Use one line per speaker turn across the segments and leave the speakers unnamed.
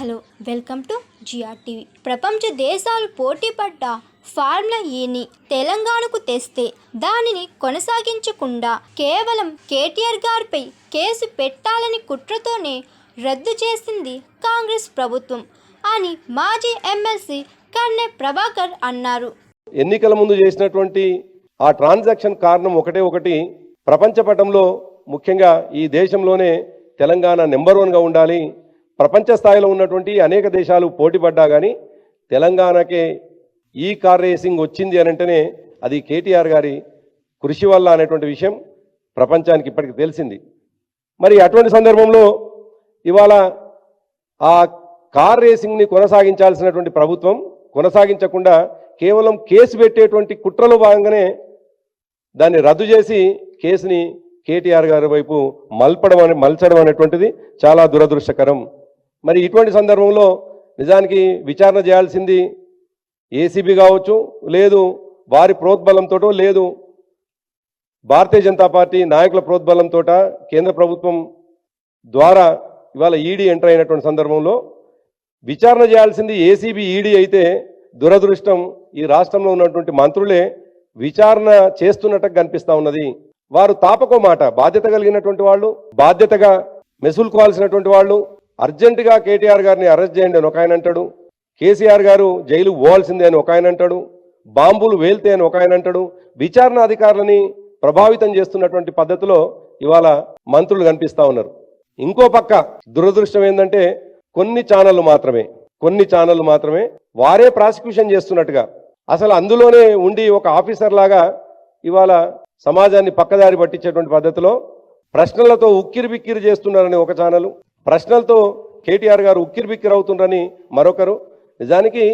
Hello, welcome to GRTV. ప్రపంచ దేశాలు పోటీపడ్డ formula ఈని తెలంగాణకు తెస్తే దానిని కొనసాగించకుండా కేవలం కేటీఆర్ గారిపై కేసు పెట్టాలని కుట్రతోనే రద్దు చేసింది కాంగ్రెస్ ప్రభుత్వం అని మాజీ ఎమ్మెల్సీ కన్నె ప్రభాకర్ అన్నారు.
ఎన్నికల ముందు చేసినటువంటి ఆ ట్రాన్సాక్షన్ కారణం ఒకటి ప్రపంచ పటంలో ముఖ్యంగా ఈ దేశంలోనే తెలంగాణ నెంబర్ 1గా ఉండాలి. ప్రపంచ స్థాయిలో ఉన్నటువంటి అనేక దేశాలు పోటీపడ్డా కానీ తెలంగాణకే ఈ కార్ రేసింగ్ వచ్చింది అని అంటేనే అది కేటీఆర్ గారి కృషి వల్ల అనేటువంటి విషయం ప్రపంచానికి ఇప్పటికి తెలిసింది. మరి అటువంటి సందర్భంలో ఇవాళ ఆ కార్ రేసింగ్ని కొనసాగించాల్సినటువంటి ప్రభుత్వం కొనసాగించకుండా కేవలం కేసు పెట్టేటువంటి కుట్రలో భాగంగానే దాన్ని రద్దు చేసి కేసుని కేటీఆర్ గారి వైపు మలచడం అనేటువంటిది చాలా దురదృష్టకరం. మరి ఇటువంటి సందర్భంలో నిజానికి విచారణ చేయాల్సింది ఏసీబీ కావచ్చు, లేదు వారి ప్రోద్బలంతోటో, లేదు భారతీయ జనతా పార్టీ నాయకుల ప్రోద్బలంతో కేంద్ర ప్రభుత్వం ద్వారా ఇవాళ ఈడీ ఎంటర్ అయినటువంటి సందర్భంలో విచారణ చేయాల్సింది ఏసీబీ ఈడీ అయితే దురదృష్టం ఈ రాష్ట్రంలో ఉన్నటువంటి మంత్రులే విచారణ చేస్తున్నట్టు కనిపిస్తూ ఉన్నది. వారు తాపకో మాట బాధ్యత కలిగినటువంటి వాళ్ళు, బాధ్యతగా మెసులుకోవాల్సినటువంటి వాళ్ళు అర్జెంటుగా కేటీఆర్ గారిని అరెస్ట్ చేయండి అని ఒక ఆయన అంటాడు, కేసీఆర్ గారు జైలుకు పోవాల్సిందే అని ఒక ఆయన అంటాడు, బాంబులు వేల్తే అని ఒక ఆయన అంటాడు. విచారణ అధికారులని ప్రభావితం చేస్తున్నటువంటి పద్ధతిలో ఇవాళ మంత్రులు కనిపిస్తూ ఉన్నారు. ఇంకో పక్క దురదృష్టం ఏంటంటే కొన్ని ఛానళ్లు మాత్రమే వారే ప్రాసిక్యూషన్ చేస్తున్నట్టుగా, అసలు అందులోనే ఉండి ఒక ఆఫీసర్ లాగా ఇవాళ సమాజాన్ని పక్కదారి పట్టించేటువంటి పద్ధతిలో ప్రశ్నలతో ఉక్కిరిబిక్కిరి చేస్తున్నారని ఒక ఛానల్, ప్రశ్నలతో కేటీఆర్ గారు ఉక్కిరిబిక్కిరి అవుతుండ్రని మరొకరు. నిజానికి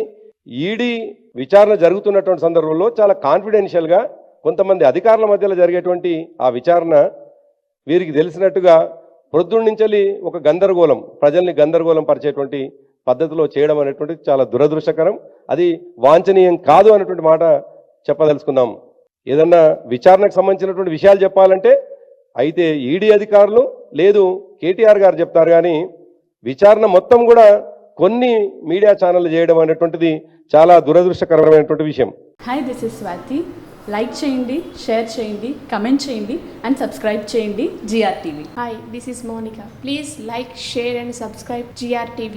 ఈడీ విచారణ జరుగుతున్నటువంటి సందర్భంలో చాలా కాన్ఫిడెన్షియల్గా కొంతమంది అధికారుల మధ్యలో జరిగేటువంటి ఆ విచారణ వీరికి తెలిసినట్టుగా ప్రొద్దున్నుంచి ఒక గందరగోళం, ప్రజల్ని గందరగోళం పరిచేటువంటి పద్ధతిలో చేయడం అనేటువంటిది చాలా దురదృష్టకరం. అది వాంఛనీయం కాదు అనేటువంటి మాట చెప్పదలుచుకుందాం. ఏదన్నా విచారణకు సంబంధించినటువంటి విషయాలు చెప్పాలంటే అయితే ఈడీ అధికారులు లేదు కేటీఆర్ గారు చెప్తారు, కానీ విచారణ మొత్తం కూడా కొన్ని మీడియా ఛానళ్ళు చేయడం అనేటువంటిది చాలా దురదృష్టకరమైనటువంటి విషయం.
Hi, this is Swathi. Like చేయండి, షేర్ చేయండి, కమెంట్ చేయండి అండ్ సబ్స్క్రైబ్ చేయండి GRTV.
Hi, this is Monica. Please like, share and subscribe GRTV.